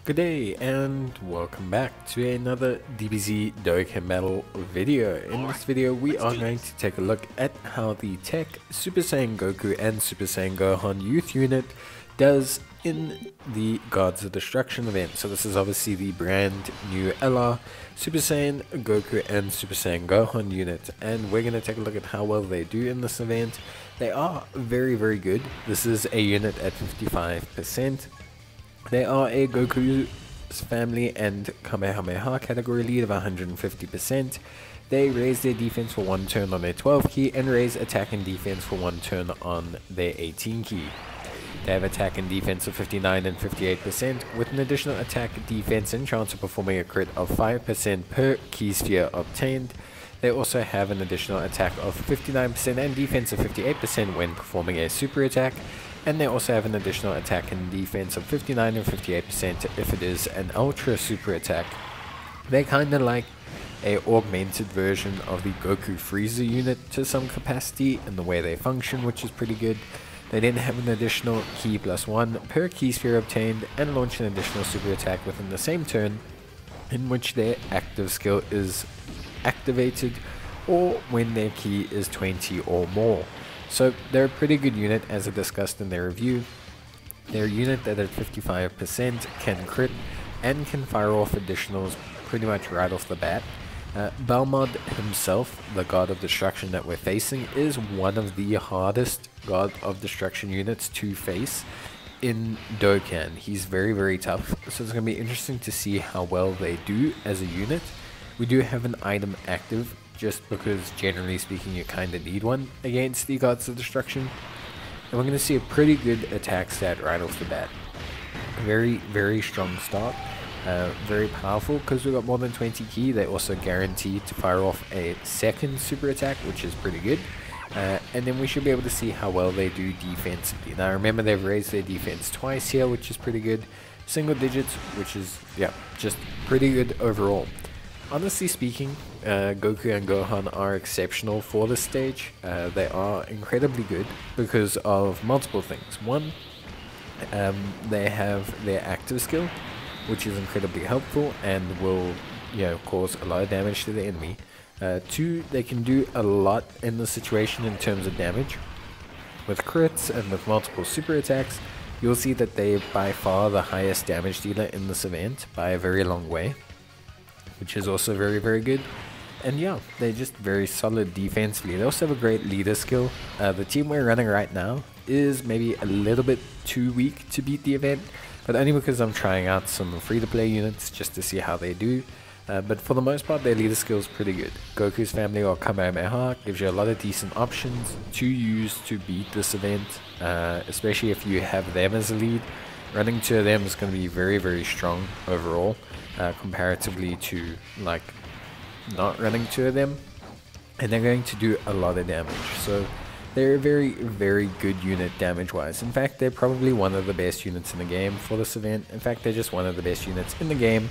Good day and welcome back to another DBZ Dokkan battle video. In this video we are going to take a look at how the tech Super Saiyan Goku and Super Saiyan Gohan youth unit does in the Gods of Destruction event. So this is obviously the brand new LR Super Saiyan Goku and Super Saiyan Gohan unit, and we're going to take a look at how well they do in this event. They are very good. This is a unit at 55%. They are a Goku's family and Kamehameha category lead of 150%. They raise their defense for 1 turn on their 12 key and raise attack and defense for 1 turn on their 18 key. They have attack and defense of 59 and 58% with an additional attack, defense and chance of performing a crit of 5% per key sphere obtained. They also have an additional attack of 59% and defense of 58% when performing a super attack. And they also have an additional attack and defense of 59 and 58% if it is an ultra super attack. They're kinda like a augmented version of the Goku Frieza unit to some capacity in the way they function, which is pretty good. They then have an additional key +1 per key sphere obtained and launch an additional super attack within the same turn in which their active skill is activated or when their key is 20 or more. So they're a pretty good unit, as I discussed in their review. They're a unit that at 55% can crit and can fire off additionals pretty much right off the bat. Belmod himself, the God of Destruction that we're facing, is one of the hardest God of Destruction units to face in Dokkan. He's very tough, so it's going to be interesting to see how well they do as a unit. We do have an item active, just because generally speaking you kind of need one against the Gods of Destruction. And we're going to see a pretty good attack stat right off the bat. Very strong start. Very powerful because we've got more than 20 key. They also guarantee to fire off a second super attack, which is pretty good. And then we should be able to see how well they do defensively. Now remember, they've raised their defense twice here, which is pretty good. Single digits, which is, yeah, just pretty good overall. Honestly speaking, Goku and Gohan are exceptional for this stage. They are incredibly good because of multiple things. One, they have their active skill, which is incredibly helpful and will, cause a lot of damage to the enemy. Two, they can do a lot in the situation in terms of damage. With crits and with multiple super attacks, you'll see that they're by far the highest damage dealer in this event by a very long way, which is also very good. And yeah, they're just very solid defensively. They also have a great leader skill. The team we're running right now is maybe a little bit too weak to beat the event, but only because I'm trying out some free-to-play units just to see how they do. But for the most part, their leader skill is pretty good. Goku's family or Kamehameha gives you a lot of decent options to use to beat this event, especially if you have them as a lead. Running 2 of them is going to be very strong overall, comparatively to like not running 2 of them, and they're going to do a lot of damage. So they're a very good unit damage wise. In fact, they're probably one of the best units in the game for this event. In fact, they're just one of the best units in the game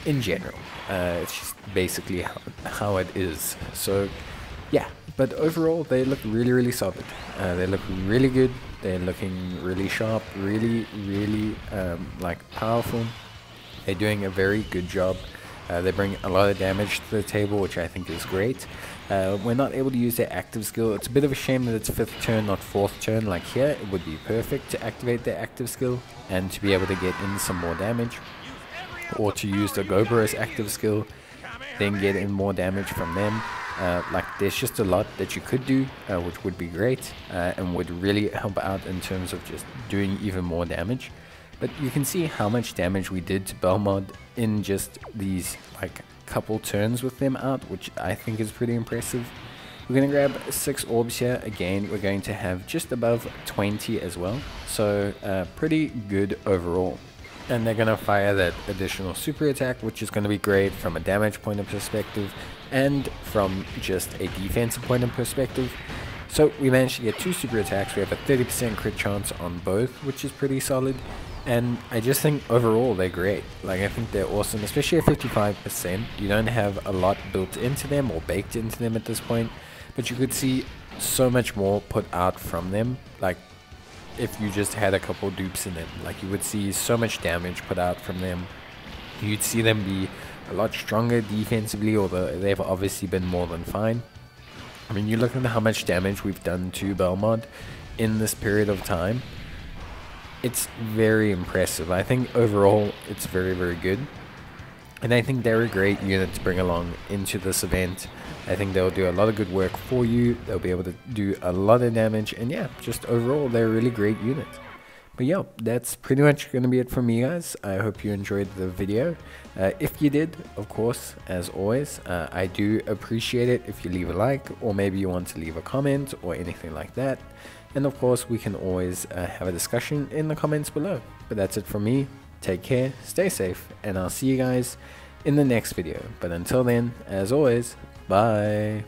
in general. It's just basically how it is. So yeah, but overall they look really solid. They look really good. They're looking really sharp, really like powerful. They're doing a very good job. They bring a lot of damage to the table, which I think is great. We're not able to use their active skill. It's a bit of a shame that it's 5th turn, not 4th turn. Like here, it would be perfect to activate their active skill and to be able to get in some more damage. Or to use the Gobra's active skill, then get in more damage from them. Like there's just a lot that you could do, which would be great and would really help out in terms of just doing even more damage. But you can see how much damage we did to Belmod in just these like couple turns with them out, which I think is pretty impressive. We're going to grab 6 orbs here. Again, we're going to have just above 20 as well, so pretty good overall. And they're going to fire that additional super attack, which is going to be great from a damage point of perspective and from just a defensive point of perspective. So we managed to get 2 super attacks. We have a 30% crit chance on both, which is pretty solid. And I just think overall they're great. Like I think they're awesome, especially at 55%. You don't have a lot built into them or baked into them at this point, but you could see so much more put out from them. Like if you just had a couple dupes in them. Like, you would see so much damage put out from them. You'd see them be a lot stronger defensively, although they've obviously been more than fine. I mean, you look at how much damage we've done to Belmont in this period of time. It's very impressive. I think overall it's very, very good. And I think they're a great unit to bring along into this event. I think they'll do a lot of good work for you. They'll be able to do a lot of damage. And yeah, just overall, they're a really great unit. But yeah, that's pretty much going to be it from me, guys. I hope you enjoyed the video. If you did, of course, as always, I do appreciate it if you leave a like, or maybe you want to leave a comment or anything like that. And of course, we can always have a discussion in the comments below. But that's it from me. Take care, stay safe, and I'll see you guys in the next video. But until then, as always, bye.